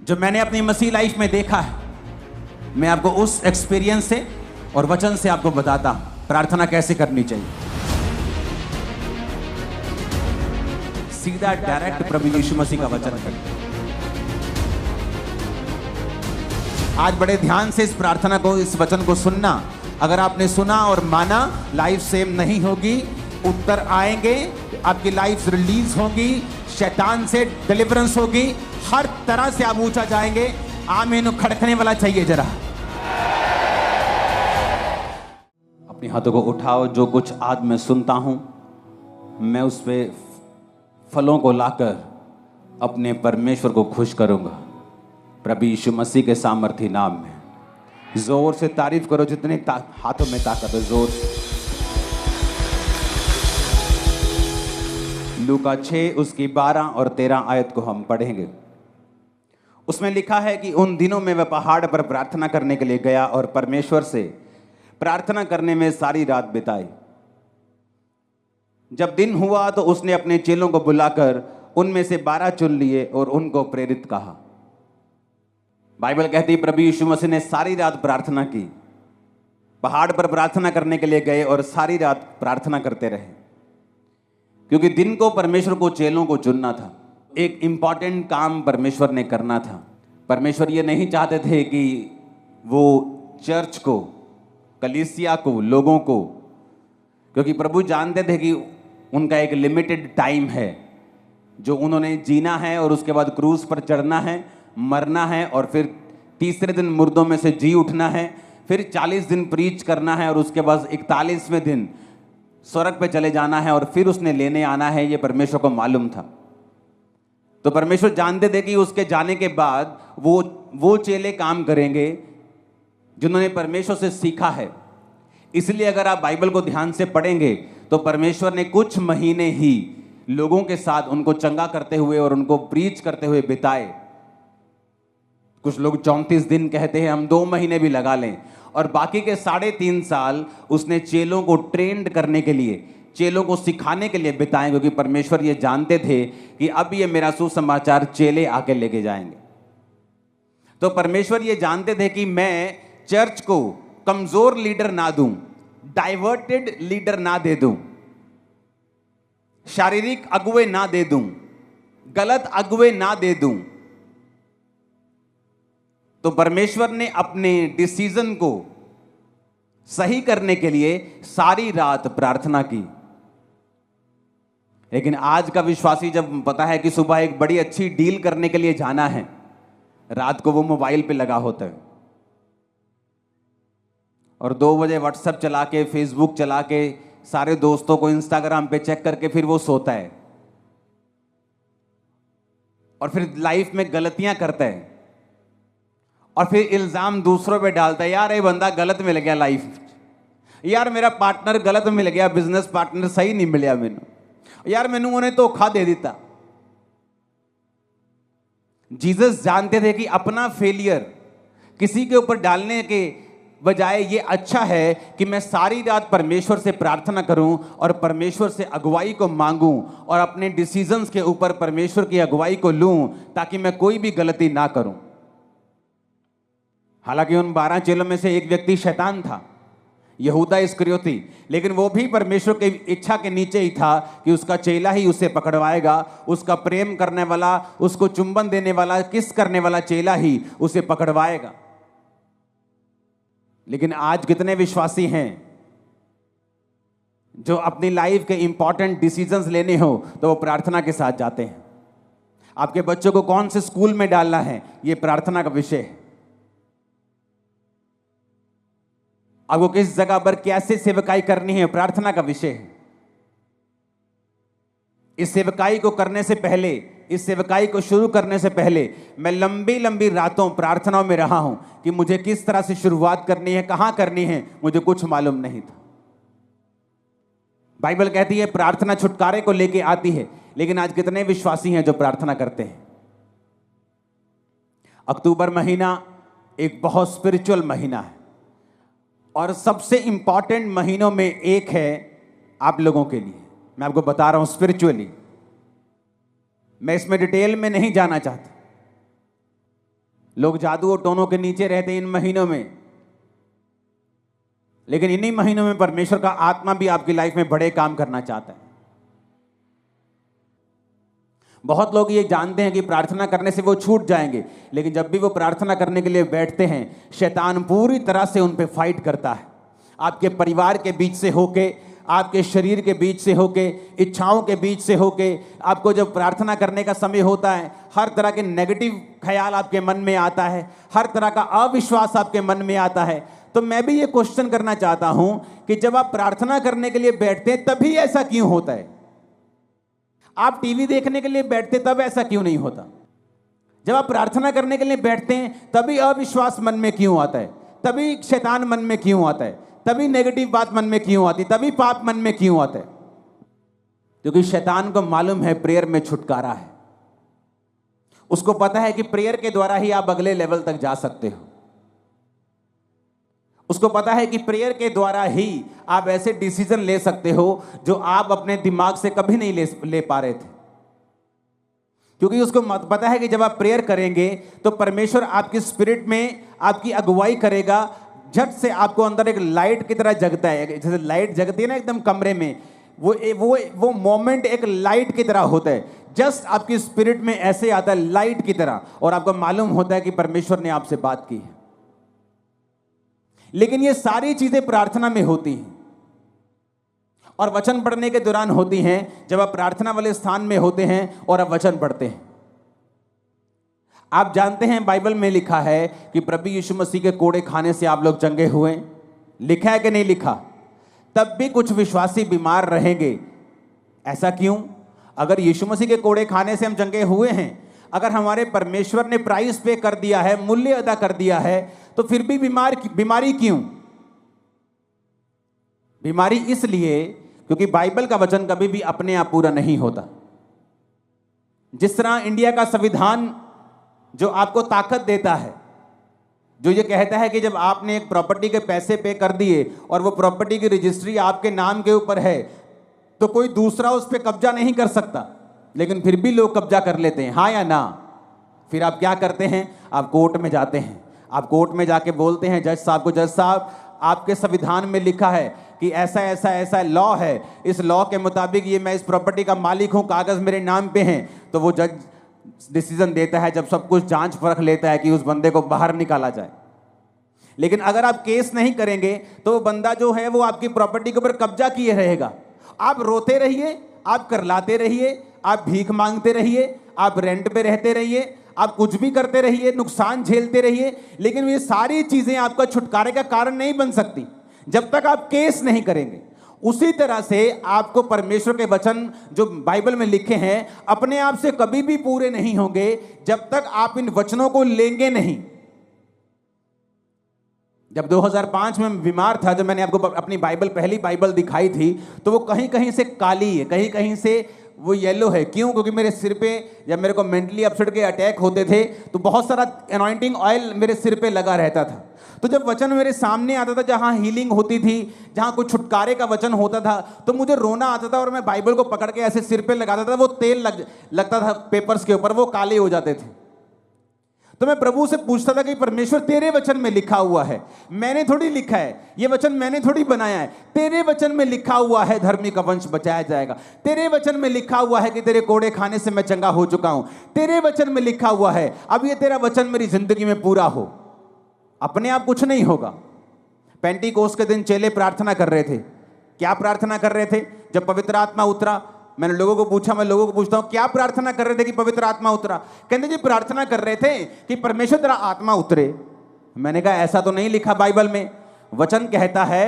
जो मैंने अपनी मसीह लाइफ में देखा है, मैं आपको उस एक्सपीरियंस से और वचन से आपको बताता हूं प्रार्थना कैसे करनी चाहिए। सीधा डायरेक्ट प्रभु यीशु मसीह का वचन करें। आज बड़े ध्यान से इस प्रार्थना को, इस वचन को सुनना। अगर आपने सुना और माना, लाइफ सेम नहीं होगी, उत्तर आएंगे, आपकी लाइफ रिलीज होगी, शैतान से डिलीवरेंस होगी, हर तरह से आप ऊंचा जाएंगे। आमीन खड़कने वाला चाहिए जरा। अपने हाथों को उठाओ। जो कुछ आज मैं सुनता हूं, मैं उस पे फलों को लाकर अपने परमेश्वर को खुश करूंगा प्रभु यीशु मसीह के सामर्थी नाम में। जोर से तारीफ करो, जितने हाथों में ताकत है, जोर से। लूका 6 उसकी 12 और 13 आयत को हम पढ़ेंगे। उसमें लिखा है कि उन दिनों में वह पहाड़ पर प्रार्थना करने के लिए गया और परमेश्वर से प्रार्थना करने में सारी रात बिताई। जब दिन हुआ तो उसने अपने चेलों को बुलाकर उनमें से 12 चुन लिए और उनको प्रेरित कहा। बाइबल कहती है प्रभु यीशु मसीह ने सारी रात प्रार्थना की। पहाड़ पर प्रार्थना करने के लिए गए और सारी रात प्रार्थना करते रहे, क्योंकि दिन को परमेश्वर को चेलों को चुनना था। एक इंपॉर्टेंट काम परमेश्वर ने करना था। परमेश्वर ये नहीं चाहते थे कि वो चर्च को, कलीसिया को, लोगों को, क्योंकि प्रभु जानते थे कि उनका एक लिमिटेड टाइम है जो उन्होंने जीना है और उसके बाद क्रूस पर चढ़ना है, मरना है और फिर तीसरे दिन मुर्दों में से जी उठना है, फिर 40 दिन प्रीच करना है और उसके बाद 41वें दिन स्वर्ग पे चले जाना है और फिर उसने लेने आना है। ये परमेश्वर को मालूम था। तो परमेश्वर जानते थे कि उसके जाने के बाद वो चेले काम करेंगे जिन्होंने परमेश्वर से सीखा है। इसलिए अगर आप बाइबल को ध्यान से पढ़ेंगे तो परमेश्वर ने कुछ महीने ही लोगों के साथ उनको चंगा करते हुए और उनको प्रीच करते हुए बिताए। कुछ लोग 34 दिन कहते हैं, हम 2 महीने भी लगा लें। और बाकी के 3.5 साल उसने चेलों को ट्रेंड करने के लिए, चेलों को सिखाने के लिए बिताए, क्योंकि परमेश्वर ये जानते थे कि अब ये मेरा सुसमाचार चेले आके लेके जाएंगे। तो परमेश्वर ये जानते थे कि मैं चर्च को कमजोर लीडर ना दूं, डाइवर्टेड लीडर ना दे दूं, शारीरिक अगुवे ना दे दूं, गलत अगुवे ना दे दूं। तो परमेश्वर ने अपने डिसीजन को सही करने के लिए सारी रात प्रार्थना की। लेकिन आज का विश्वासी जब पता है कि सुबह एक बड़ी अच्छी डील करने के लिए जाना है, रात को वो मोबाइल पे लगा होता है और 2 बजे व्हाट्सएप चला के, फेसबुक चला के, सारे दोस्तों को इंस्टाग्राम पे चेक करके फिर वो सोता है और फिर लाइफ में गलतियां करता है और फिर इल्जाम दूसरों पे डालता है। यार ये बंदा गलत मिल गया लाइफ में, यार मेरा पार्टनर गलत मिल गया, बिजनेस पार्टनर सही नहीं मिलिया मैनू, यार मैनू उन्हें धोखा दे दिता। जीसस जानते थे कि अपना फेलियर किसी के ऊपर डालने के बजाय ये अच्छा है कि मैं सारी रात परमेश्वर से प्रार्थना करूं और परमेश्वर से अगुवाई को मांगूं और अपने डिसीजंस के ऊपर परमेश्वर की अगुवाई को लूं, ताकि मैं कोई भी गलती ना करूं। हालांकि उन 12 चेलों में से एक व्यक्ति शैतान था, यहूदा इस्करियोती, लेकिन वो भी परमेश्वर की इच्छा के नीचे ही था कि उसका चेला ही उसे पकड़वाएगा। उसका प्रेम करने वाला, उसको चुंबन देने वाला, किस करने वाला चेला ही उसे पकड़वाएगा। लेकिन आज कितने विश्वासी हैं जो अपनी लाइफ के इंपॉर्टेंट डिसीजंस लेने हो तो वो प्रार्थना के साथ जाते हैं। आपके बच्चों को कौन से स्कूल में डालना है, ये प्रार्थना का विषय है। आपको किस जगह पर कैसे सेवकाई करनी है, प्रार्थना का विषय है। इस सेवकाई को करने से पहले, इस सेवकाई को शुरू करने से पहले मैं लंबी लंबी रातों प्रार्थनाओं में रहा हूं कि मुझे किस तरह से शुरुआत करनी है, कहां करनी है, मुझे कुछ मालूम नहीं था। बाइबल कहती है प्रार्थना छुटकारे को लेके आती है, लेकिन आज कितने विश्वासी हैं जो प्रार्थना करते हैं। अक्टूबर महीना एक बहुत स्पिरिचुअल महीना है और सबसे इंपॉर्टेंट महीनों में एक है आप लोगों के लिए। मैं आपको बता रहा हूं स्पिरिचुअली, मैं इसमें डिटेल में नहीं जाना चाहता, लोग जादू और टोनों के नीचे रहते हैं इन महीनों में, लेकिन इन्हीं महीनों में परमेश्वर का आत्मा भी आपकी लाइफ में बड़े काम करना चाहता है। बहुत लोग ये जानते हैं कि प्रार्थना करने से वो छूट जाएंगे, लेकिन जब भी वो प्रार्थना करने के लिए बैठते हैं, शैतान पूरी तरह से उन पे फाइट करता है। आपके परिवार के बीच से होके, आपके शरीर के बीच से होके, इच्छाओं के बीच से होके, आपको जब प्रार्थना करने का समय होता है, हर तरह के नेगेटिव ख्याल आपके मन में आता है, हर तरह का अविश्वास आपके मन में आता है। तो मैं भी ये क्वेश्चन करना चाहता हूं कि जब आप प्रार्थना करने के लिए बैठते हैं तभी ऐसा क्यों होता है? आप टीवी देखने के लिए बैठते तब ऐसा क्यों नहीं होता? जब आप प्रार्थना करने के लिए बैठते हैं तभी अविश्वास मन में क्यों आता है? तभी शैतान मन में क्यों आता है? तभी नेगेटिव बात मन में क्यों आती? तभी पाप मन में क्यों आता है? क्योंकि शैतान को मालूम है प्रेयर में छुटकारा है। उसको पता है कि प्रेयर के द्वारा ही आप अगले लेवल तक जा सकते हो। उसको पता है कि प्रेयर के द्वारा ही आप ऐसे डिसीजन ले सकते हो जो आप अपने दिमाग से कभी नहीं ले पा रहे थे। क्योंकि उसको पता है कि जब आप प्रेयर करेंगे तो परमेश्वर आपकी स्पिरिट में आपकी अगुवाई करेगा। झट से आपको अंदर एक लाइट की तरह जगता है, जैसे लाइट जगती है ना एकदम कमरे में, वो मोमेंट एक लाइट की तरह होता है। जस्ट आपकी स्पिरिट में ऐसे आता है लाइट की तरह, और आपको मालूम होता है कि परमेश्वर ने आपसे बात की है। लेकिन ये सारी चीजें प्रार्थना में होती हैं और वचन पढ़ने के दौरान होती हैं, जब आप प्रार्थना वाले स्थान में होते हैं और आप वचन पढ़ते हैं। आप जानते हैं बाइबल में लिखा है कि प्रभु यीशु मसीह के कोड़े खाने से आप लोग चंगे हुए। लिखा है कि नहीं लिखा? तब भी कुछ विश्वासी बीमार रहेंगे। ऐसा क्यों? अगर यीशु मसीह के कोड़े खाने से हम चंगे हुए हैं, अगर हमारे परमेश्वर ने प्राइस पे कर दिया है, मूल्य अदा कर दिया है, तो फिर भी बीमारी क्यों? बीमारी इसलिए क्योंकि बाइबल का वचन कभी भी अपने आप पूरा नहीं होता। जिस तरह इंडिया का संविधान जो आपको ताकत देता है, जो ये कहता है कि जब आपने एक प्रॉपर्टी के पैसे पे कर दिए और वो प्रॉपर्टी की रजिस्ट्री आपके नाम के ऊपर है, तो कोई दूसरा उस पर कब्जा नहीं कर सकता, लेकिन फिर भी लोग कब्जा कर लेते हैं, हाँ या ना? फिर आप क्या करते हैं? आप कोर्ट में जाते हैं। आप कोर्ट में जाके बोलते हैं जज साहब को, जज साहब आपके संविधान में लिखा है कि ऐसा ऐसा ऐसा लॉ है, इस लॉ के मुताबिक ये मैं इस प्रॉपर्टी का मालिक हूं, कागज मेरे नाम पे हैं। तो वो जज डिसीजन देता है, जब सब कुछ जांच परख लेता है कि उस बंदे को बाहर निकाला जाए। लेकिन अगर आप केस नहीं करेंगे तो वो बंदा जो है वो आपकी प्रॉपर्टी के ऊपर कब्जा किए रहेगा। आप रोते रहिए, आप करलाते रहिए, आप भीख मांगते रहिए, आप रेंट पे रहते रहिए, आप कुछ भी करते रहिए, नुकसान झेलते रहिए, लेकिन ये सारी चीजें आपका छुटकारे का कारण नहीं बन सकती जब तक आप केस नहीं करेंगे। उसी तरह से आपको परमेश्वर के वचन जो बाइबल में लिखे हैं अपने आप से कभी भी पूरे नहीं होंगे जब तक आप इन वचनों को लेंगे नहीं। जब 2005 में बीमार था, जब मैंने आपको अपनी बाइबल, पहली बाइबल दिखाई थी, तो वो कहीं कहीं से काली है, कहीं कहीं से वो येलो है। क्यों? क्योंकि मेरे सिर पे जब मेरे को मेंटली अपसेट के अटैक होते थे तो बहुत सारा अनॉइंटिंग ऑयल मेरे सिर पे लगा रहता था। तो जब वचन मेरे सामने आता था, जहां हीलिंग होती थी, जहां कुछ छुटकारे का वचन होता था, तो मुझे रोना आता था और मैं बाइबल को पकड़ के ऐसे सिर पे लगाता था, वो तेल लगता था पेपर्स के ऊपर, वो काले हो जाते थे। तो मैं प्रभु से पूछता था कि परमेश्वर तेरे वचन में लिखा हुआ है, मैंने थोड़ी लिखा है, ये वचन मैंने थोड़ी बनाया है, तेरे वचन में लिखा हुआ है धर्मी का वंश बचाया जाएगा, तेरे वचन में लिखा हुआ है कि तेरे कोड़े खाने से मैं चंगा हो चुका हूं, तेरे वचन में लिखा हुआ है, अब ये तेरा वचन मेरी जिंदगी में पूरा हो। अपने आप कुछ नहीं होगा। पेंटीकोस्त के दिन चेले प्रार्थना कर रहे थे। क्या प्रार्थना कर रहे थे? जब पवित्र आत्मा उतरा, मैंने लोगों को पूछा, मैं लोगों को पूछता हूं क्या प्रार्थना कर रहे थे कि पवित्र आत्मा उतरा? कहते जी प्रार्थना कर रहे थे कि परमेश्वर तेरा आत्मा उतरे। मैंने कहा ऐसा तो नहीं लिखा बाइबल में। वचन कहता है,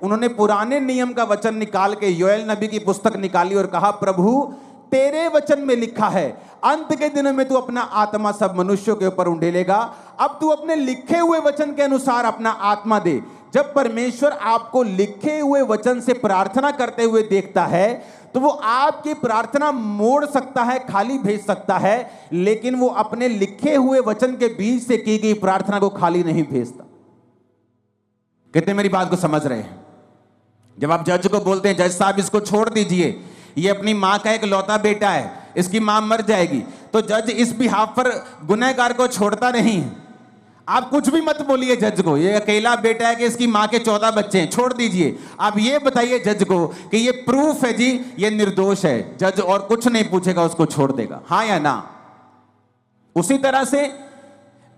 उन्होंने पुराने नियम का वचन निकाल के योएल नबी की पुस्तक निकाली और कहा प्रभु तेरे वचन में लिखा है अंत के दिनों में तू अपना आत्मा सब मनुष्यों के ऊपर उंडेलेगा। अब तू अपने लिखे हुए वचन के अनुसार अपना आत्मा दे। जब परमेश्वर आपको लिखे हुए वचन से प्रार्थना करते हुए देखता है तो वो आपकी प्रार्थना मोड़ सकता है, खाली भेज सकता है, लेकिन वो अपने लिखे हुए वचन के बीच से की गई प्रार्थना को खाली नहीं भेजता। कितने मेरी बात को समझ रहे हैं? जब आप जज को बोलते हैं जज साहब इसको छोड़ दीजिए, ये अपनी मां का एक लौता बेटा है, इसकी मां मर जाएगी, तो जज इस बिहाफ पर गुनहगार को छोड़ता नहीं है। आप कुछ भी मत बोलिए जज को, ये अकेला बेटा है कि इसकी मां के 14 बच्चे हैं, छोड़ दीजिए। आप ये बताइए जज को कि ये प्रूफ है जी, ये निर्दोष है। जज और कुछ नहीं पूछेगा, उसको छोड़ देगा, हाँ या ना। उसी तरह से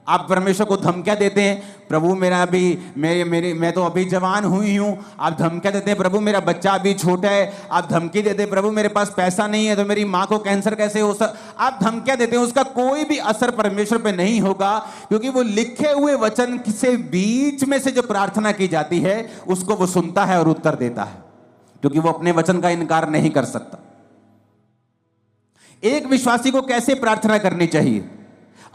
आप परमेश्वर को धमकियां देते हैं, प्रभु मेरा अभी मैं तो अभी जवान हुई हूं। आप धमकियां देते हैं, प्रभु मेरा बच्चा अभी छोटा है। आप धमकी देते हैं, प्रभु मेरे पास पैसा नहीं है तो मेरी मां को कैंसर कैसे हो आप धमकियां देते हैं, उसका कोई भी असर परमेश्वर पे नहीं होगा, क्योंकि वो लिखे हुए वचन से बीच में से जो प्रार्थना की जाती है उसको वो सुनता है और उत्तर देता है, क्योंकि वो अपने वचन का इनकार नहीं कर सकता। एक विश्वासी को कैसे प्रार्थना करनी चाहिए,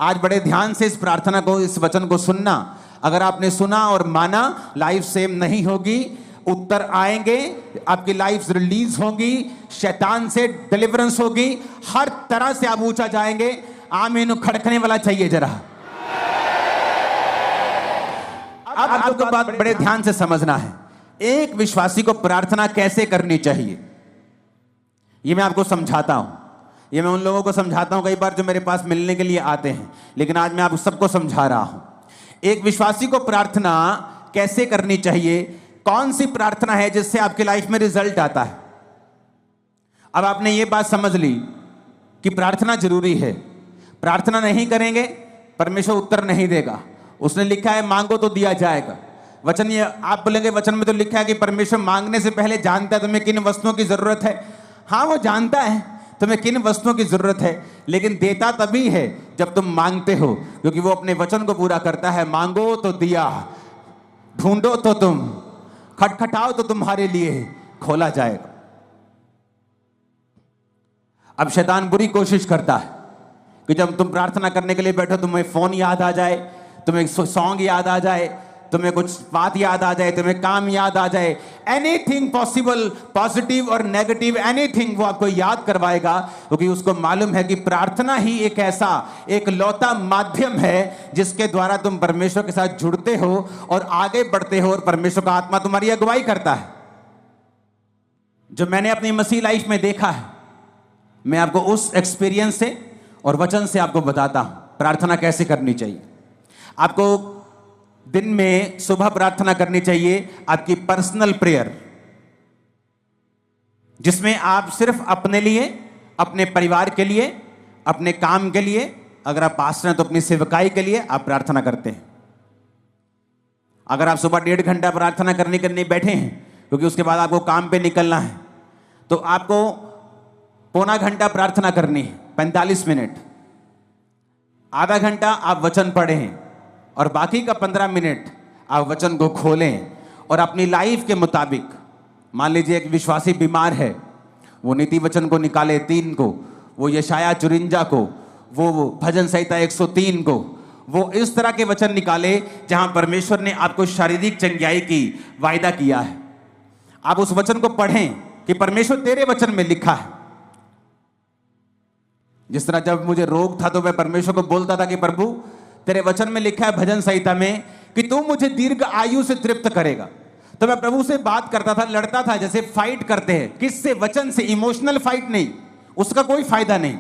आज बड़े ध्यान से इस प्रार्थना को, इस वचन को सुनना। अगर आपने सुना और माना, लाइफ सेम नहीं होगी, उत्तर आएंगे, आपकी लाइफ रिलीज होगी, शैतान से डिलीवरेंस होगी, हर तरह से आप ऊंचा जाएंगे। आमीन खड़कने वाला चाहिए जरा। अब आपको बात बड़े ध्यान से समझना है, एक विश्वासी को प्रार्थना कैसे करनी चाहिए, यह मैं आपको समझाता हूं। ये मैं उन लोगों को समझाता हूं कई बार जो मेरे पास मिलने के लिए आते हैं, लेकिन आज मैं आप सबको समझा रहा हूं। एक विश्वासी को प्रार्थना कैसे करनी चाहिए, कौन सी प्रार्थना है जिससे आपकी लाइफ में रिजल्ट आता है। अब आपने ये बात समझ ली कि प्रार्थना जरूरी है, प्रार्थना नहीं करेंगे परमेश्वर उत्तर नहीं देगा। उसने लिखा है मांगो तो दिया जाएगा। वचन, ये आप बोलेंगे वचन में तो लिखा है कि परमेश्वर मांगने से पहले जानता है तुम्हें किन वस्तुओं की जरूरत है। हाँ, वो जानता है तुम्हें किन वस्तुओं की जरूरत है, लेकिन देता तभी है जब तुम मांगते हो, क्योंकि वो अपने वचन को पूरा करता है। मांगो तो दिया, ढूंढो तो तुम, खटखटाओ तो तुम्हारे लिए खोला जाएगा। अब शैतान बुरी कोशिश करता है कि जब तुम प्रार्थना करने के लिए बैठो, तुम्हें फोन याद आ जाए, तुम्हें सॉन्ग याद आ जाए, तुम्हें कुछ बात याद आ जाए, तुम्हें काम याद आ जाए, एनीथिंग पॉसिबल, पॉजिटिव और नेगेटिव एनीथिंग वो आपको याद करवाएगा, क्योंकि उसको मालूम है कि प्रार्थना ही एक ऐसा एक लौता माध्यम है जिसके द्वारा तुम परमेश्वर के साथ जुड़ते हो और आगे बढ़ते हो, और परमेश्वर का आत्मा तुम्हारी अगुवाई करता है। जो मैंने अपनी मसीह लाइफ में देखा है, मैं आपको उस एक्सपीरियंस से और वचन से आपको बताता हूं प्रार्थना कैसे करनी चाहिए। आपको दिन में सुबह प्रार्थना करनी चाहिए, आपकी पर्सनल प्रेयर, जिसमें आप सिर्फ अपने लिए, अपने परिवार के लिए, अपने काम के लिए, अगर आप पास्टर हैं तो अपनी सेवकाई के लिए आप प्रार्थना करते हैं। अगर आप सुबह 1.5 घंटा प्रार्थना करने के लिए बैठे हैं, क्योंकि उसके बाद आपको काम पे निकलना है, तो आपको पौना घंटा प्रार्थना करनी है, 45 मिनट। आधा घंटा आप वचन पढ़ें और बाकी का 15 मिनट आप वचन को खोलें और अपनी लाइफ के मुताबिक, मान लीजिए एक विश्वासी बीमार है, वो नीति वचन को निकाले 3 को, वो यशाया 54 को, वो भजन संहिता 103 को, वो इस तरह के वचन निकाले जहां परमेश्वर ने आपको शारीरिक चंगाई की वायदा किया है। आप उस वचन को पढ़ें कि परमेश्वर तेरे वचन में लिखा है। जिस तरह जब मुझे रोग था तो मैं परमेश्वर को बोलता था कि प्रभु तेरे वचन में लिखा है भजन संहिता में कि तू मुझे दीर्घ आयु से तृप्त करेगा, तो मैं प्रभु से बात करता था, लड़ता था, जैसे फाइट करते हैं। किससे? वचन से। इमोशनल फाइट नहीं, उसका कोई फायदा नहीं।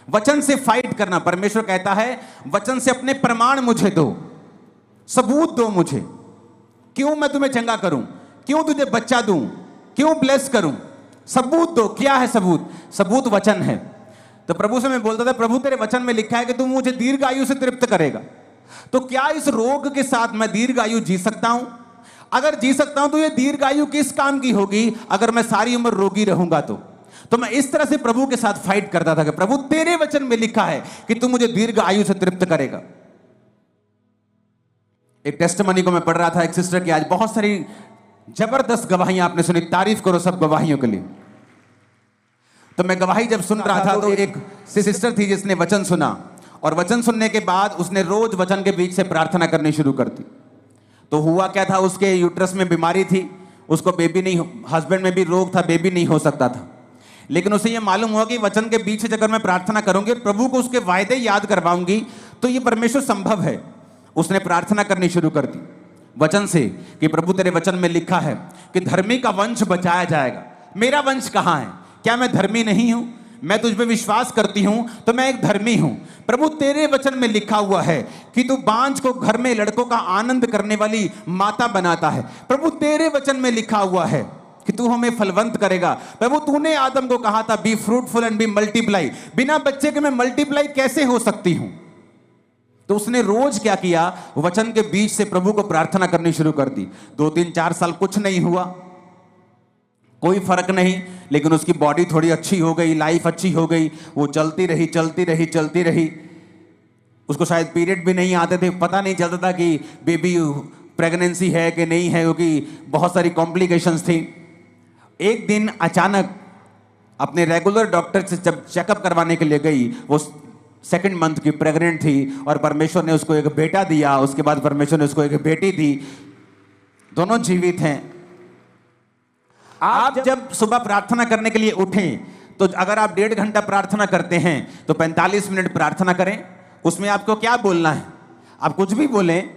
वचन से फाइट करना। परमेश्वर कहता है वचन से अपने प्रमाण मुझे दो, सबूत दो मुझे, क्यों मैं तुम्हें चंगा करूं, क्यों तुझे बच्चा दूं, क्यों ब्लेस करूं, सबूत दो। क्या है सबूत? सबूत वचन है। तो प्रभु से मैं बोलता था प्रभु तेरे वचन में लिखा है कि तू मुझे दीर्घ आयु से तृप्त करेगा, तो क्या इस रोग के साथ मैं दीर्घ आयु जी सकता हूं? अगर जी सकता हूं तो ये दीर्घ आयु किस काम की होगी अगर मैं सारी उम्र रोगी रहूंगा? तो मैं इस तरह से प्रभु के साथ फाइट करता था कि प्रभु तेरे वचन में लिखा है कि तू मुझे दीर्घ आयु से तृप्त करेगा। एक टेस्टिमनी को मैं पढ़ रहा था एक सिस्टर की, आज बहुत सारी जबरदस्त गवाहियां आपने सुनी, तारीफ करो सब गवाहियों के लिए। तो मैं गवाही जब सुन रहा था तो एक सिस्टर थी जिसने वचन सुना, और वचन सुनने के बाद उसने रोज वचन के बीच से प्रार्थना करनी शुरू कर दी। तो हुआ क्या था, उसके यूट्रस में बीमारी थी, उसको बेबी नहीं, हस्बैंड में भी रोग था, बेबी नहीं हो सकता था। लेकिन उसे यह मालूम हुआ कि वचन के बीच से अगर मैं प्रार्थना करूंगी, प्रभु को उसके वायदे याद करवाऊंगी, तो ये परमेश्वर संभव है। उसने प्रार्थना करनी शुरू कर दी वचन से कि प्रभु तेरे वचन में लिखा है कि धर्मी का वंश बचाया जाएगा। मेरा वंश कहां है? क्या मैं धर्मी नहीं हूं? मैं तुझ पे विश्वास करती हूं तो मैं एक धर्मी हूं। प्रभु तेरे वचन में लिखा हुआ है कि तू बांझ को घर में लड़कों का आनंद करने वाली माता बनाता है। प्रभु तेरे वचन में लिखा हुआ है कि तू हमें फलवंत करेगा। प्रभु तूने आदम को कहा था be fruitful and be multiply. बिना बच्चे के मैं मल्टीप्लाई कैसे हो सकती हूं? तो उसने रोज क्या किया, वचन के बीच से प्रभु को प्रार्थना करनी शुरू कर दी। 2-3-4 साल कुछ नहीं हुआ, कोई फर्क नहीं, लेकिन उसकी बॉडी थोड़ी अच्छी हो गई, लाइफ अच्छी हो गई, वो चलती रही चलती रही चलती रही। उसको शायद पीरियड भी नहीं आते थे, पता नहीं चलता था कि बेबी प्रेगनेंसी है कि नहीं है, क्योंकि बहुत सारी कॉम्प्लिकेशंस थी। एक दिन अचानक अपने रेगुलर डॉक्टर से जब चेकअप करवाने के लिए गई, वो 2nd मंथ की प्रेग्नेंट थी और परमेश्वर ने उसको एक बेटा दिया। उसके बाद परमेश्वर ने उसको एक बेटी दी, दोनों जीवित हैं। आप जब सुबह प्रार्थना करने के लिए उठें तो अगर आप 1.5 घंटा प्रार्थना करते हैं तो 45 मिनट प्रार्थना करें। उसमें आपको क्या बोलना है? आप कुछ भी बोलें,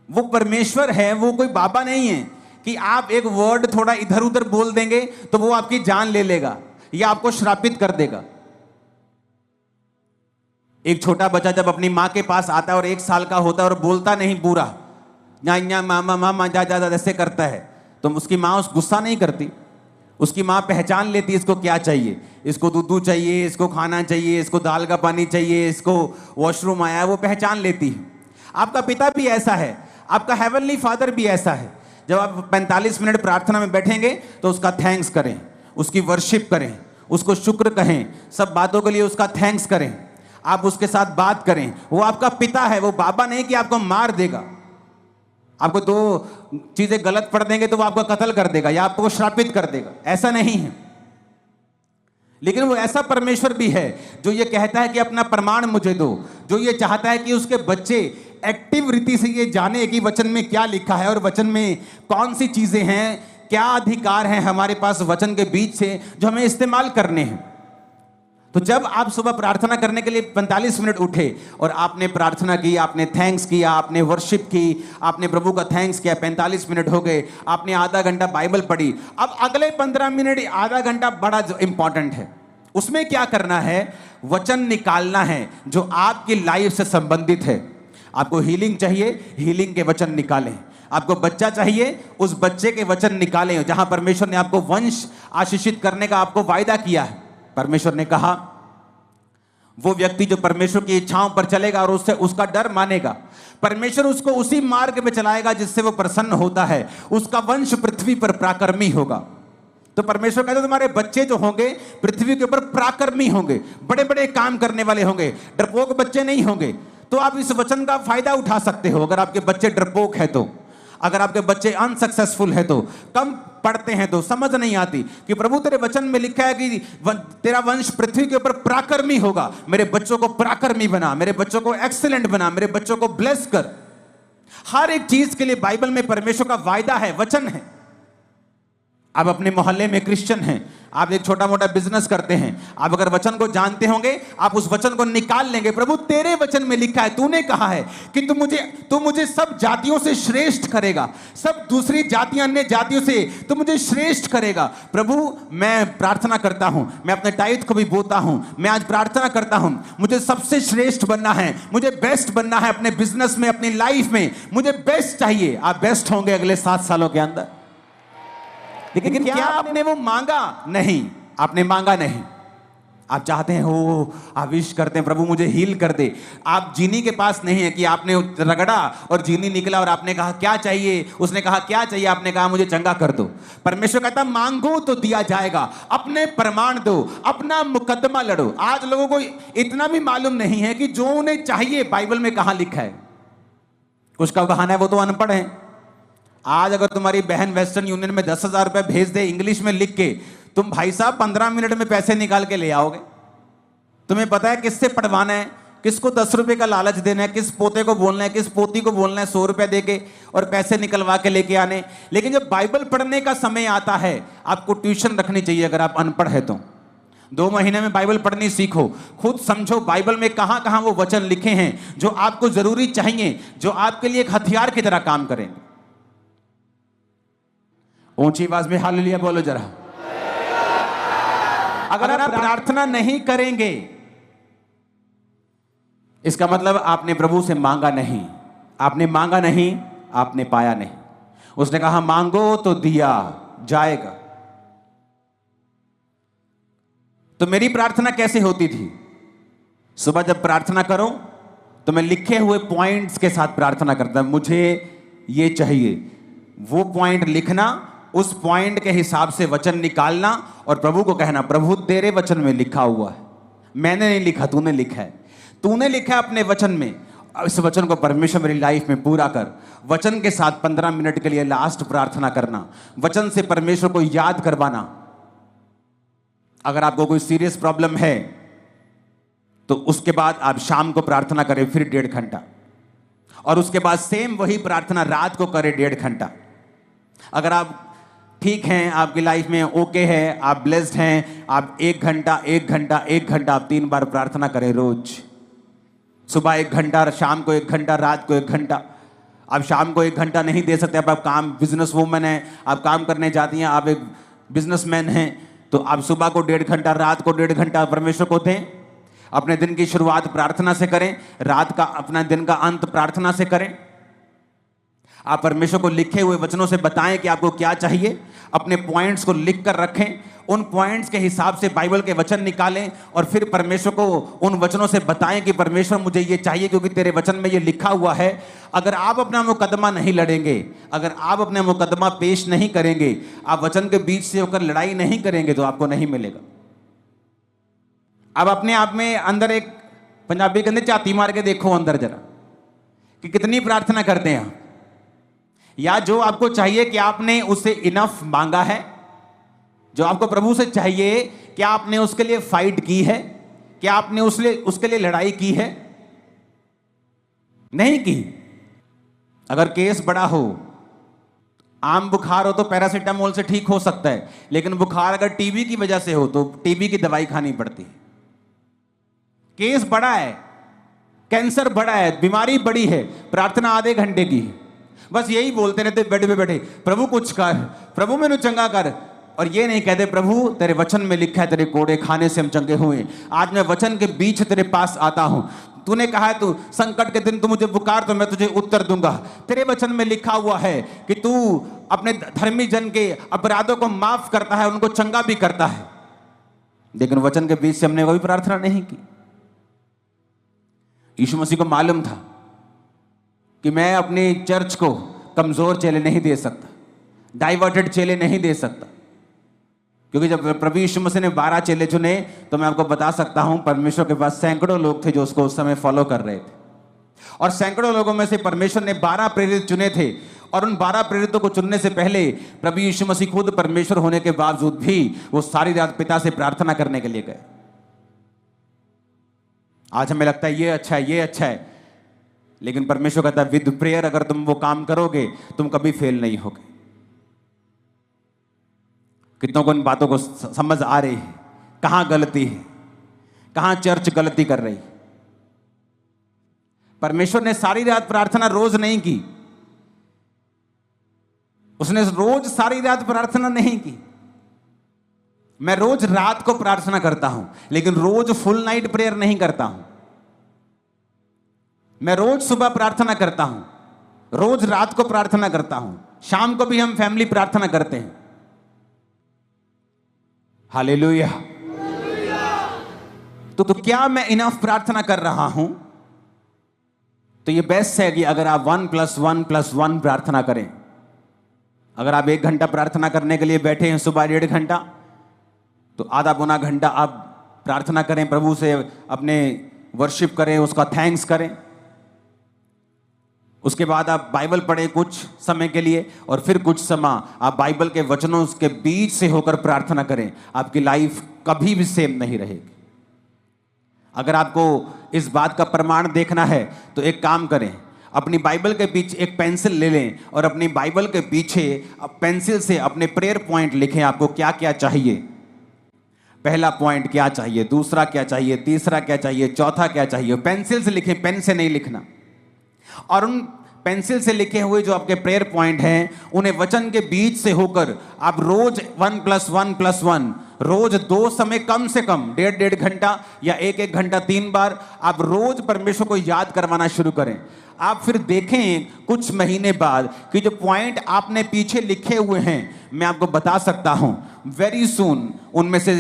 वो परमेश्वर है, वो कोई बाबा नहीं है कि आप एक वर्ड थोड़ा इधर उधर बोल देंगे तो वो आपकी जान ले लेगा या आपको श्रापित कर देगा। एक छोटा बच्चा जब अपनी माँ के पास आता है और 1 साल का होता है और बोलता नहीं पूरा, न्या मामा मामा जा जा ऐसे करता है, तो उसकी माँ उस गुस्सा नहीं करती। उसकी माँ पहचान लेती है इसको क्या चाहिए, इसको दूध चाहिए, इसको खाना चाहिए, इसको दाल का पानी चाहिए, इसको वॉशरूम आया है, वो पहचान लेती है। आपका पिता भी ऐसा है, आपका हेवनली फादर भी ऐसा है। जब आप 45 मिनट प्रार्थना में बैठेंगे तो उसका थैंक्स करें, उसकी वर्शिप करें, उसको शुक्र कहें, सब बातों के लिए उसका थैंक्स करें, आप उसके साथ बात करें। वो आपका पिता है, वो बाबा नहीं कि आपको मार देगा। आपको 2 चीजें गलत पढ़ देंगे तो वो आपका कत्ल कर देगा या आपको श्रापित कर देगा, ऐसा नहीं है। लेकिन वो ऐसा परमेश्वर भी है जो ये कहता है कि अपना प्रमाण मुझे दो, जो ये चाहता है कि उसके बच्चे एक्टिव रीति से ये जाने कि वचन में क्या लिखा है और वचन में कौन सी चीजें हैं, क्या अधिकार हैं हमारे पास वचन के बीच से जो हमें इस्तेमाल करने हैं। तो जब आप सुबह प्रार्थना करने के लिए 45 मिनट उठे और आपने प्रार्थना की, आपने थैंक्स किया, आपने वर्शिप की, आपने प्रभु का थैंक्स किया, 45 मिनट हो गए, आपने आधा घंटा बाइबल पढ़ी। अब अगले 15 मिनट, आधा घंटा बड़ा इंपॉर्टेंट है। उसमें क्या करना है? वचन निकालना है जो आपकी लाइफ से संबंधित है। आपको हीलिंग चाहिए, हीलिंग के वचन निकालें। आपको बच्चा चाहिए, उस बच्चे के वचन निकालें। जहां परमेश्वर ने आपको वंश आशीषित करने का आपको वायदा किया है, परमेश्वर ने कहा वो व्यक्ति जो परमेश्वर की इच्छाओं पर चलेगा और उससे उसका डर मानेगा, परमेश्वर उसको उसी मार्ग में चलाएगा जिससे वो प्रसन्न होता है, उसका वंश पृथ्वी पर पराक्रमी होगा। तो परमेश्वर कहते तुम्हारे बच्चे जो होंगे पृथ्वी के ऊपर पराक्रमी होंगे, बड़े बड़े काम करने वाले होंगे, डरपोक बच्चे नहीं होंगे। तो आप इस वचन का फायदा उठा सकते हो। अगर आपके बच्चे डरपोक है तो, अगर आपके बच्चे अनसक्सेसफुल है तो, कम पढ़ते हैं तो, समझ नहीं आती कि प्रभु तेरे वचन में लिखा है कि तेरा वंश पृथ्वी के ऊपर पराक्रमी होगा, मेरे बच्चों को पराक्रमी बना, मेरे बच्चों को एक्सीलेंट बना, मेरे बच्चों को ब्लेस कर। हर एक चीज के लिए बाइबल में परमेश्वर का वायदा है, वचन है। आप अपने मोहल्ले में क्रिश्चियन हैं, आप एक छोटा मोटा बिजनेस करते हैं, आप अगर वचन को जानते होंगे आप उस वचन को निकाल लेंगे। प्रभु तेरे वचन में लिखा है, तूने कहा है कि तू मुझे सब जातियों से श्रेष्ठ करेगा, सब दूसरी जातियां अन्य जातियों से तू मुझे श्रेष्ठ करेगा। प्रभु मैं प्रार्थना करता हूं, मैं अपने टाइट को भी बोता हूं, मैं आज प्रार्थना करता हूं, मुझे सबसे श्रेष्ठ बनना है, मुझे बेस्ट बनना है अपने बिजनेस में, अपनी लाइफ में मुझे बेस्ट चाहिए। आप बेस्ट होंगे अगले 7 सालों के अंदर। लेकिन क्या आपने वो मांगा? नहीं, आपने मांगा नहीं। आप चाहते हैं हो, आप विश करते हैं प्रभु मुझे हील कर दे। आप जीनी के पास नहीं है कि आपने रगड़ा और जीनी निकला और आपने कहा क्या चाहिए, उसने कहा क्या चाहिए, आपने कहा मुझे चंगा कर दो। परमेश्वर कहता मांगो तो दिया जाएगा, अपने प्रमाण दो, अपना मुकदमा लड़ो। आज लोगों को इतना भी मालूम नहीं है कि जो उन्हें चाहिए बाइबल में कहां लिखा है। कुछ का बहाना है वो तो अनपढ़ है। आज अगर तुम्हारी बहन वेस्टर्न यूनियन में 10,000 रुपए भेज दे इंग्लिश में लिख के, तुम भाई साहब 15 मिनट में पैसे निकाल के ले आओगे। तुम्हें पता है किससे पढ़वाना है, किसको 10 रुपए का लालच देना है, किस पोते को बोलना है, किस पोती को बोलना है 100 रुपए देके और पैसे निकलवा के लेके आने। लेकिन जब बाइबल पढ़ने का समय आता है, आपको ट्यूशन रखनी चाहिए। अगर आप अनपढ़ है तो 2 महीने में बाइबल पढ़नी सीखो, खुद समझो बाइबल में कहां कहां वो वचन लिखे हैं जो आपको जरूरी चाहिए, जो आपके लिए एक हथियार की तरह काम करेंगे। ऊंची आवाज में हालेलुया बोलो जरा। अगर आप प्रार्थना नहीं करेंगे, इसका मतलब आपने प्रभु से मांगा नहीं। आपने मांगा नहीं, आपने पाया नहीं। उसने कहा मांगो तो दिया जाएगा। तो मेरी प्रार्थना कैसे होती थी? सुबह जब प्रार्थना करो तो मैं लिखे हुए पॉइंट्स के साथ प्रार्थना करता, मुझे ये चाहिए, वो पॉइंट लिखना, उस पॉइंट के हिसाब से वचन निकालना और प्रभु को कहना, प्रभु तेरे वचन में लिखा हुआ है, मैंने नहीं लिखा, तूने लिखा है, तूने लिखा है अपने वचन में, इस वचन को परमेश्वर मेरी लाइफ में पूरा कर। वचन के साथ 15 मिनट के लिए लास्ट प्रार्थना करना, वचन से परमेश्वर को याद करवाना। अगर आपको कोई सीरियस प्रॉब्लम है तो उसके बाद आप शाम को प्रार्थना करें फिर 1.5 घंटा, और उसके बाद सेम वही प्रार्थना रात को करें 1.5 घंटा। अगर आप ठीक हैं, आपकी लाइफ में ओके है, आप ब्लेस्ड हैं, आप 1 घंटा 1 घंटा 1 घंटा आप 3 बार प्रार्थना करें रोज। सुबह 1 घंटा, शाम को 1 घंटा, रात को 1 घंटा। आप शाम को 1 घंटा नहीं दे सकते, आप काम, बिजनेस वूमन है, आप काम करने जाती हैं, आप एक बिजनेसमैन हैं, तो आप सुबह को 1.5 घंटा, रात को 1.5 घंटा परमेश्वर को दें। अपने दिन की शुरुआत प्रार्थना से करें, रात का अपना दिन का अंत प्रार्थना से करें। आप परमेश्वर को लिखे हुए वचनों से बताएं कि आपको क्या चाहिए, अपने पॉइंट्स को लिख कर रखें, उन पॉइंट्स के हिसाब से बाइबल के वचन निकालें और फिर परमेश्वर को उन वचनों से बताएं कि परमेश्वर मुझे ये चाहिए क्योंकि तेरे वचन में ये लिखा हुआ है। अगर आप अपना मुकदमा नहीं लड़ेंगे, अगर आप अपना मुकदमा पेश नहीं करेंगे, आप वचन के बीच से होकर लड़ाई नहीं करेंगे तो आपको नहीं मिलेगा। अब अपने आप में अंदर एक, पंजाबी के अंदर झाती मार के देखो अंदर जरा कि कितनी प्रार्थना करते हैं आप, या जो आपको चाहिए कि आपने उससे इनफ मांगा है, जो आपको प्रभु से चाहिए क्या आपने उसके लिए फाइट की है, क्या आपने उसके लिए लड़ाई की है? नहीं की। अगर केस बड़ा हो, आम बुखार हो तो पैरासीटामोल से ठीक हो सकता है, लेकिन बुखार अगर टीबी की वजह से हो तो टीबी की दवाई खानी पड़ती है। केस बड़ा है, कैंसर बड़ा है, बीमारी बड़ी है, प्रार्थना आधे घंटे की है, बस यही बोलते रहते बेड पे बैठे, प्रभु कुछ कर, प्रभु मैंने चंगा कर, और ये नहीं कहते प्रभु तेरे वचन में लिखा है तेरे कोड़े खाने से हम चंगे हुए। आज मैं वचन के बीच तेरे पास आता हूं, तूने कहा है तू संकट के दिन तू मुझे पुकार तो मैं तुझे उत्तर दूंगा। तेरे वचन में लिखा हुआ है कि तू अपने धर्मी जन के अपराधों को माफ करता है, उनको चंगा भी करता है, लेकिन वचन के बीच से हमने कोई प्रार्थना नहीं की। यीशु मसीह को मालूम था कि मैं अपनी चर्च को कमजोर चेले नहीं दे सकता, डाइवर्टेड चेले नहीं दे सकता, क्योंकि जब प्रभु यीशु मसीह ने 12 चेले चुने तो मैं आपको बता सकता हूं परमेश्वर के पास सैकड़ों लोग थे जो उसको उस समय फॉलो कर रहे थे, और सैकड़ों लोगों में से परमेश्वर ने 12 प्रेरित चुने थे, और उन 12 प्रेरितों को चुनने से पहले प्रभु यीशु मसीह खुद परमेश्वर होने के बावजूद भी वो सारी रात पिता से प्रार्थना करने के लिए गए। आज हमें लगता है ये अच्छा है, ये अच्छा है, लेकिन परमेश्वर कहता है विद प्रेयर अगर तुम वो काम करोगे तुम कभी फेल नहीं होगे। कितनों को इन बातों को समझ आ रही है? कहां गलती है, कहां चर्च गलती कर रही? परमेश्वर ने सारी रात प्रार्थना रोज नहीं की, उसने रोज सारी रात प्रार्थना नहीं की। मैं रोज रात को प्रार्थना करता हूं, लेकिन रोज फुल नाइट प्रेयर नहीं करता हूं। मैं रोज सुबह प्रार्थना करता हूं, रोज रात को प्रार्थना करता हूं, शाम को भी हम फैमिली प्रार्थना करते हैं। हालेलुया। तो क्या मैं इनफ प्रार्थना कर रहा हूं? तो ये बेस्ट है कि अगर आप 1+1+1 प्रार्थना करें। अगर आप 1 घंटा प्रार्थना करने के लिए बैठे हैं सुबह 1.5 घंटा, तो आधा पौना घंटा आप प्रार्थना करें, प्रभु से अपने वर्शिप करें, उसका थैंक्स करें। उसके बाद आप बाइबल पढ़ें कुछ समय के लिए, और फिर कुछ समय आप बाइबल के वचनों के बीच से होकर प्रार्थना करें। आपकी लाइफ कभी भी सेम नहीं रहेगी। अगर आपको इस बात का प्रमाण देखना है तो एक काम करें, अपनी बाइबल के पीछे एक पेंसिल ले लें और अपनी बाइबल के पीछे पेंसिल से अपने प्रेयर पॉइंट लिखें, आपको क्या क्या चाहिए। पहला पॉइंट क्या चाहिए, दूसरा क्या चाहिए, तीसरा क्या चाहिए, चौथा क्या चाहिए। पेंसिल से लिखें, पेन से नहीं लिखना। और उन पेंसिल से लिखे हुए जो आपके प्रेयर पॉइंट हैं उन्हें वचन के बीच से होकर आप रोज 1+1+1 रोज 2 समय कम से कम 1.5 घंटा या 1 घंटा 3 बार आप रोज परमेश्वर को याद करवाना शुरू करें। आप फिर देखें कुछ महीने बाद कि जो पॉइंट आपने पीछे लिखे हुए हैं, मैं आपको बता सकता हूं वेरी सून उनमें से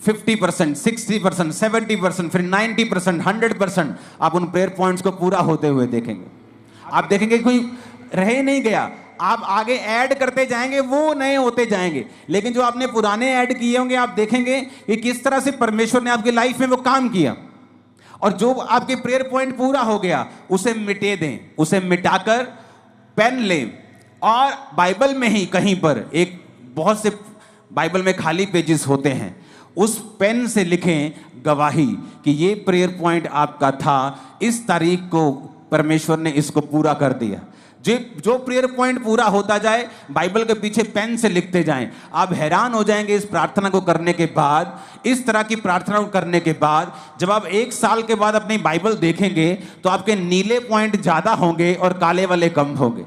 50%, 60%, 70%, फिर 90%, 100% आप उन प्रेयर पॉइंट्स को पूरा होते हुए देखेंगे। आप देखेंगे कोई रह ही नहीं गया, आप आगे ऐड करते जाएंगे, वो नए होते जाएंगे, लेकिन जो आपने पुराने ऐड किए होंगे आप देखेंगे कि किस तरह से परमेश्वर ने आपकी लाइफ में वो काम किया। और जो आपके प्रेयर पॉइंट पूरा हो गया उसे मिटे दें, उसे मिटाकर पेन लें और बाइबल में ही कहीं पर एक बहुत से बाइबल में खाली पेजेस होते हैं, उस पेन से लिखें गवाही कि ये प्रेयर पॉइंट आपका था, इस तारीख को परमेश्वर ने इसको पूरा कर दिया। जो प्रेयर पॉइंट पूरा होता जाए बाइबल के पीछे पेन से लिखते जाएं। आप हैरान हो जाएंगे इस प्रार्थना को करने के बाद, इस तरह की प्रार्थना को करने के बाद जब आप 1 साल के बाद अपनी बाइबल देखेंगे तो आपके नीले पॉइंट ज्यादा होंगे और काले वाले कम होंगे।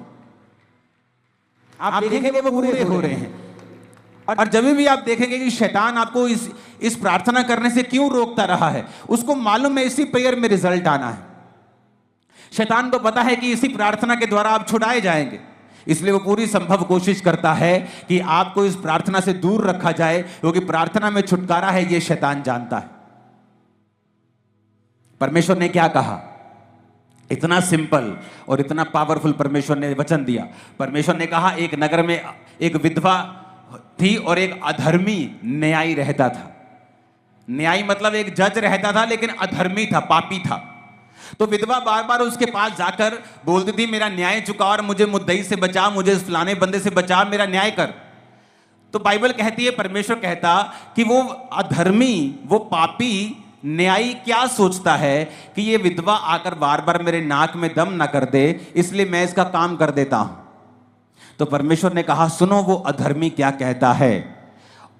आप देखेंगे वो पूरे हो रहे हैं। और जब भी आप देखेंगे कि शैतान आपको इस प्रार्थना करने से क्यों रोकता रहा है, उसको मालूम है इसी प्रेयर में रिजल्ट आना है। शैतान को पता है कि इसी प्रार्थना के द्वारा आप छुड़ाए जाएंगे, इसलिए वो पूरी संभव कोशिश करता है कि आपको इस प्रार्थना से दूर रखा जाए, क्योंकि प्रार्थना में छुटकारा है ये शैतान जानता है। परमेश्वर ने क्या कहा, इतना सिंपल और इतना पावरफुल परमेश्वर ने वचन दिया। परमेश्वर ने कहा एक नगर में एक विधवा थी और एक अधर्मी न्यायी रहता था। न्यायी मतलब एक जज रहता था, लेकिन अधर्मी था, पापी था। तो विधवा बार बार उसके पास जाकर बोलती थी मेरा न्याय चुका और मुझे मुद्दई से बचा, मुझे इस फलाने बंदे से बचा, मेरा न्याय कर। तो बाइबल कहती है, परमेश्वर कहता कि वो अधर्मी, वो पापी न्यायी क्या सोचता है कि ये विधवा आकर बार बार मेरे नाक में दम ना कर दे, इसलिए मैं इसका काम कर देता हूं। तो परमेश्वर ने कहा सुनो वो अधर्मी क्या कहता है।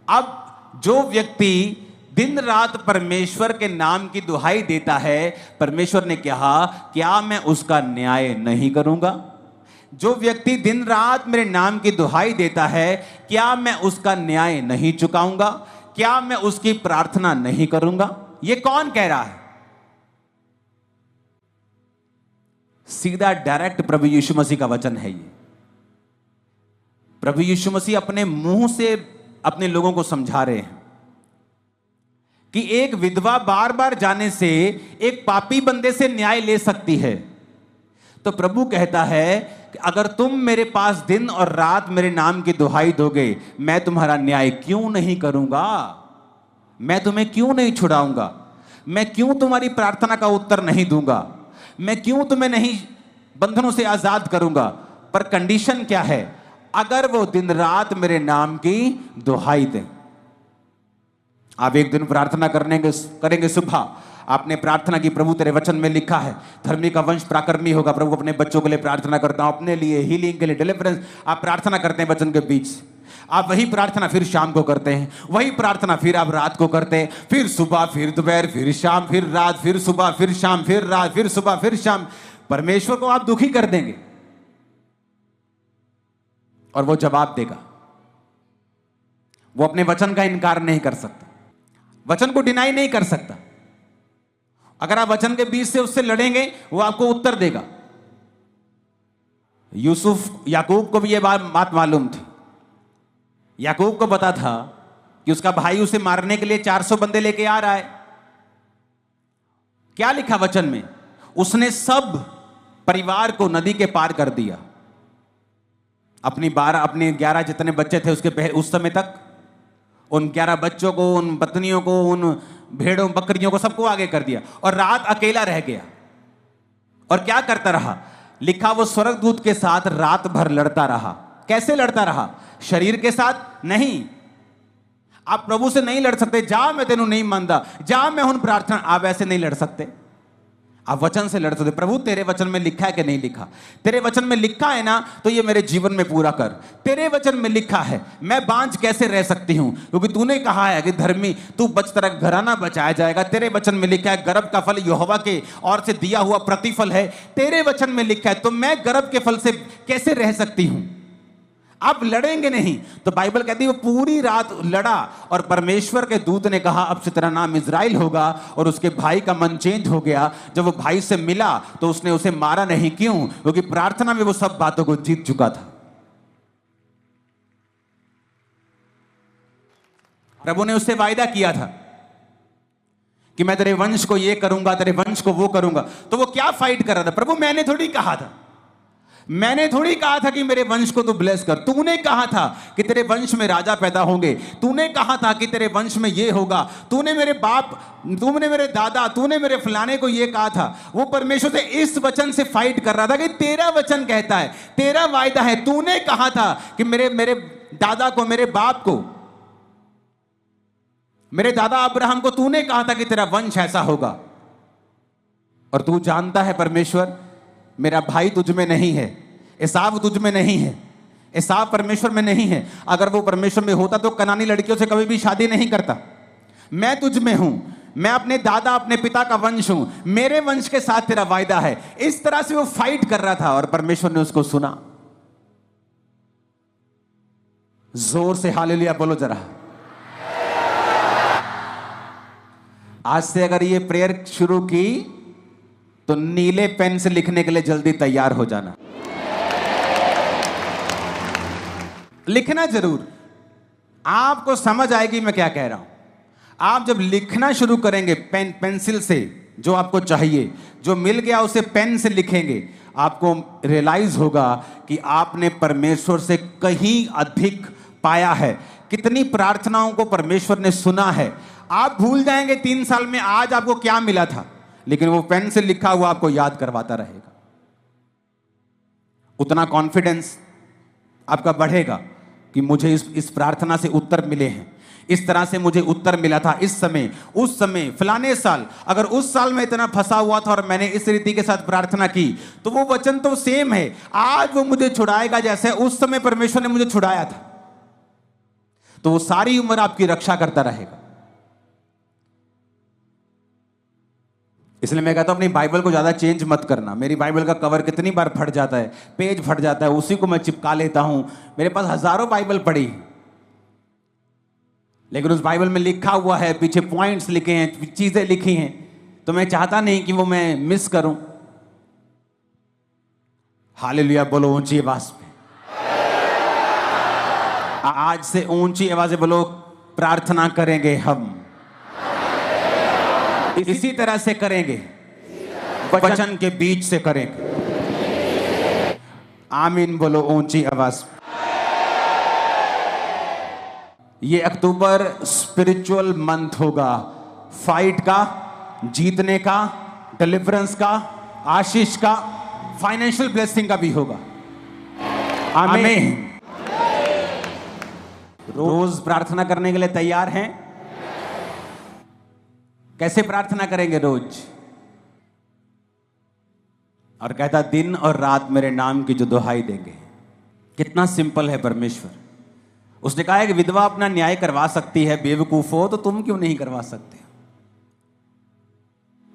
अब जो व्यक्ति दिन रात परमेश्वर के नाम की दुहाई देता है, परमेश्वर ने कहा क्या मैं उसका न्याय नहीं करूंगा? जो व्यक्ति दिन रात मेरे नाम की दुहाई देता है, क्या मैं उसका न्याय नहीं चुकाऊंगा? क्या मैं उसकी प्रार्थना नहीं करूंगा? ये कौन कह रहा है? सीधा डायरेक्ट प्रभु यीशु मसीह का वचन है ये। प्रभु यीशु मसीह अपने मुंह से अपने लोगों को समझा रहे हैं कि एक विधवा बार बार जाने से एक पापी बंदे से न्याय ले सकती है। तो प्रभु कहता है कि अगर तुम मेरे पास दिन और रात मेरे नाम की दुहाई दोगे, मैं तुम्हारा न्याय क्यों नहीं करूंगा? मैं तुम्हें क्यों नहीं छुड़ाऊंगा? मैं क्यों तुम्हारी प्रार्थना का उत्तर नहीं दूंगा? मैं क्यों तुम्हें नहीं बंधनों से आजाद करूंगा? पर कंडीशन क्या है? अगर वो दिन रात मेरे नाम की दुहाई दें। आप एक दिन प्रार्थना करेंगे सुबह, आपने प्रार्थना की प्रभु तेरे वचन में लिखा है धर्मी का वंश पराक्रमी होगा। प्रभु अपने बच्चों के लिए प्रार्थना करता हूं, अपने लिए हीलिंग के लिए, डिलीवरेंस। आप प्रार्थना करते हैं वचन के बीच, आप वही प्रार्थना फिर शाम को करते हैं, वही प्रार्थना फिर आप रात को करते हैं, फिर सुबह, फिर दोपहर, फिर शाम, फिर रात, फिर सुबह, फिर शाम, फिर रात, फिर सुबह, फिर शाम। परमेश्वर को आप दुखी कर देंगे और वो जवाब देगा। वो अपने वचन का इनकार नहीं कर सकता, वचन को डिनाई नहीं कर सकता। अगर आप वचन के बीच से उससे लड़ेंगे, वो आपको उत्तर देगा। याकूब को भी यह बात मालूम थी। याकूब को पता था कि उसका भाई उसे मारने के लिए 400 बंदे लेके आ रहा है। क्या लिखा वचन में? उसने सब परिवार को नदी के पार कर दिया। अपने 11 जितने बच्चे थे उसके उस समय तक, उन 11 बच्चों को, उन पत्नियों को, उन भेड़ों बकरियों को, सबको आगे कर दिया और रात अकेला रह गया। और क्या करता रहा? लिखा वो स्वर्गदूत के साथ रात भर लड़ता रहा। कैसे लड़ता रहा? शरीर के साथ नहीं। आप प्रभु से नहीं लड़ सकते, जा मैं तेनू नहीं मानता, जा मैं हुन प्रार्थना, आप ऐसे नहीं लड़ सकते। आप वचन से लड़ सकते। प्रभु तेरे वचन में लिखा है कि नहीं लिखा? तेरे वचन में लिखा है ना, तो ये मेरे जीवन में पूरा कर। तेरे वचन में लिखा है, मैं बांझ कैसे रह सकती हूं? क्योंकि तूने कहा है कि धर्मी तू बच, तेरा घराना बचाया जाएगा। तेरे वचन में लिखा है गर्भ का फल यहोवा के ओर से दिया हुआ प्रतिफल है। तेरे वचन में लिखा है, तो मैं गर्भ के फल से कैसे रह सकती हूं? आप लड़ेंगे नहीं। तो बाइबल कहती है वो पूरी रात लड़ा और परमेश्वर के दूत ने कहा अब से तेरा नाम इज़राइल होगा, और उसके भाई का मन चेंज हो गया। जब वो भाई से मिला तो उसने उसे मारा नहीं। क्यों? क्योंकि प्रार्थना में वो सब बातों को जीत चुका था। प्रभु ने उससे वायदा किया था कि मैं तेरे वंश को ये करूंगा, तेरे वंश को वो करूंगा। तो वो क्या फाइट कर रहा था? प्रभु मैंने थोड़ी कहा था कि मेरे वंश को तू ब्लेस कर। तूने कहा था कि तेरे वंश में राजा पैदा होंगे, तूने कहा था कि तेरे वंश में ये होगा, तूने मेरे बाप, तूने मेरे दादा, तूने मेरे फलाने को ये कहा था। वो परमेश्वर से इस वचन से फाइट कर रहा था कि तेरा वचन कहता है, तेरा वायदा है, तूने कहा था कि मेरे दादा को, मेरे बाप को, मेरे दादा अब्राहम को तूने कहा था कि तेरा वंश ऐसा होगा। और तू जानता है परमेश्वर, मेरा भाई तुझ में नहीं है, एसाव तुझ में नहीं है, एसाव परमेश्वर में नहीं है। अगर वो परमेश्वर में होता तो कनानी लड़कियों से कभी भी शादी नहीं करता। मैं तुझ में हूं, मैं अपने दादा, अपने पिता का वंश हूं, मेरे वंश के साथ तेरा वायदा है। इस तरह से वो फाइट कर रहा था और परमेश्वर ने उसको सुना। जोर से हालेलुया बोलो जरा। आज से अगर ये प्रेयर शुरू की तो नीले पेन से लिखने के लिए जल्दी तैयार हो जाना। लिखना जरूर, आपको समझ आएगी मैं क्या कह रहा हूं। आप जब लिखना शुरू करेंगे पेंसिल से, जो आपको चाहिए, जो मिल गया उसे पेन से लिखेंगे, आपको रियलाइज होगा कि आपने परमेश्वर से कहीं अधिक पाया है। कितनी प्रार्थनाओं को परमेश्वर ने सुना है। आप भूल जाएंगे 3 साल में आज आपको क्या मिला था, लेकिन वो पेन से लिखा हुआ आपको याद करवाता रहेगा। उतना कॉन्फिडेंस आपका बढ़ेगा कि मुझे इस प्रार्थना से उत्तर मिले हैं, इस तरह से मुझे उत्तर मिला था इस समय, उस समय, फलाने साल। अगर उस साल में इतना फंसा हुआ था और मैंने इस रीति के साथ प्रार्थना की, तो वो वचन तो सेम है, आज वो मुझे छुड़ाएगा जैसे उस समय परमेश्वर ने मुझे छुड़ाया था। तो वो सारी उम्र आपकी रक्षा करता रहेगा। इसलिए मैं कहता हूं अपनी बाइबल को ज्यादा चेंज मत करना। मेरी बाइबल का कवर कितनी बार फट जाता है, पेज फट जाता है, उसी को मैं चिपका लेता हूं। मेरे पास हजारों बाइबल पड़ी, लेकिन उस बाइबल में लिखा हुआ है, पीछे पॉइंट्स लिखे हैं, चीजें लिखी हैं, तो मैं चाहता नहीं कि वो मैं मिस करूं। हालेलुया बोलो ऊंची आवाज में। आज से ऊंची आवाज से बोलो, प्रार्थना करेंगे हम इसी तरह से करेंगे, वचन के बीच से करेंगे। आमीन बोलो ऊंची आवाज। ये अक्टूबर स्पिरिचुअल मंथ होगा, फाइट का, जीतने का, डिलीवरेंस का, आशीष का, फाइनेंशियल ब्लेसिंग का भी होगा। आमीन। रोज प्रार्थना करने के लिए तैयार हैं? कैसे प्रार्थना करेंगे रोज? और कहता दिन और रात मेरे नाम की जो दुहाई देंगे। कितना सिंपल है परमेश्वर। उसने कहा है कि विधवा अपना न्याय करवा सकती है, बेवकूफ हो तो तुम क्यों नहीं करवा सकते?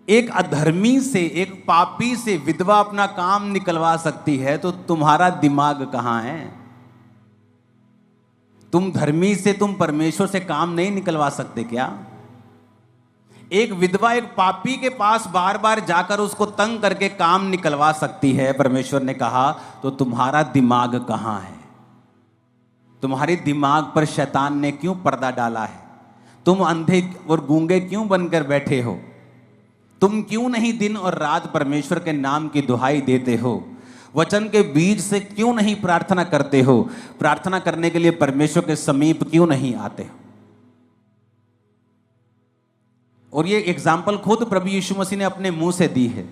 एक अधर्मी से, एक पापी से विधवा अपना काम निकलवा सकती है, तो तुम्हारा दिमाग कहां है? तुम धर्मी से, तुम परमेश्वर से काम नहीं निकलवा सकते क्या? एक विधवा एक पापी के पास बार बार जाकर उसको तंग करके काम निकलवा सकती है, परमेश्वर ने कहा, तो तुम्हारा दिमाग कहां है? तुम्हारे दिमाग पर शैतान ने क्यों पर्दा डाला है? तुम अंधे और गूंगे क्यों बनकर बैठे हो? तुम क्यों नहीं दिन और रात परमेश्वर के नाम की दुहाई देते हो? वचन के बीज से क्यों नहीं प्रार्थना करते हो? प्रार्थना करने के लिए परमेश्वर के समीप क्यों नहीं आते हो? और ये एग्जाम्पल खुद प्रभु यीशु मसीह ने अपने मुंह से दी है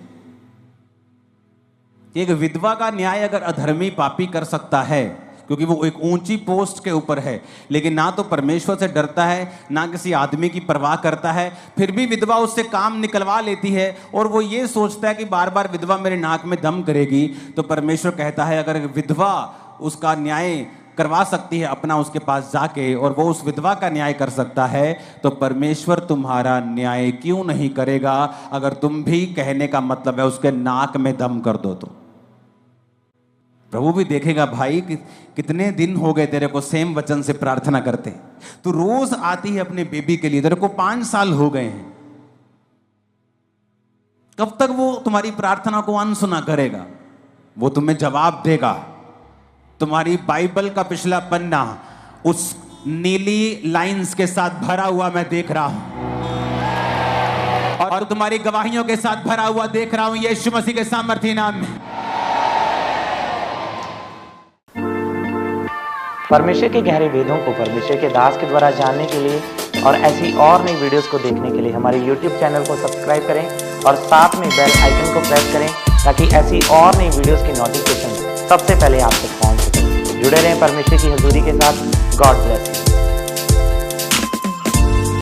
कि एक विधवा का न्याय अगर अधर्मी पापी कर सकता है, क्योंकि वो एक ऊंची पोस्ट के ऊपर है, लेकिन ना तो परमेश्वर से डरता है, ना किसी आदमी की परवाह करता है, फिर भी विधवा उससे काम निकलवा लेती है, और वो ये सोचता है कि बार बार विधवा मेरे नाक में दम करेगी, तो परमेश्वर कहता है अगर विधवा उसका न्याय करवा सकती है अपना उसके पास जाके, और वो उस विधवा का न्याय कर सकता है, तो परमेश्वर तुम्हारा न्याय क्यों नहीं करेगा? अगर तुम भी कहने का मतलब है उसके नाक में दम कर दो तो। प्रभु भी देखेगा भाई कि कितने दिन हो गए तेरे को सेम वचन से प्रार्थना करते, तू रोज आती है अपने बेबी के लिए, तेरे को 5 साल हो गए हैं, कब तक वो तुम्हारी प्रार्थना को अनसुना करेगा? वो तुम्हें जवाब देगा। तुम्हारी बाइबल का पिछला पन्ना उस नीली लाइंस के साथ भरा हुआ मैं देख रहा हूं, और तुम्हारी गवाहियों के साथ भरा हुआ देख रहा हूं यीशु मसीह के सामर्थी नाम में। परमेश्वर के गहरे वेदों को परमेश्वर के दास के द्वारा जानने के लिए और ऐसी और नई वीडियोस को देखने के लिए हमारे YouTube चैनल को सब्सक्राइब करें और साथ में बेल आइकन को प्रेस करें, ताकि ऐसी और नई वीडियोस की नोटिफिकेशन सबसे पहले आप तक पहुंच सके। जुड़े रहें परमेश्वर की हजूरी के साथ। God bless you.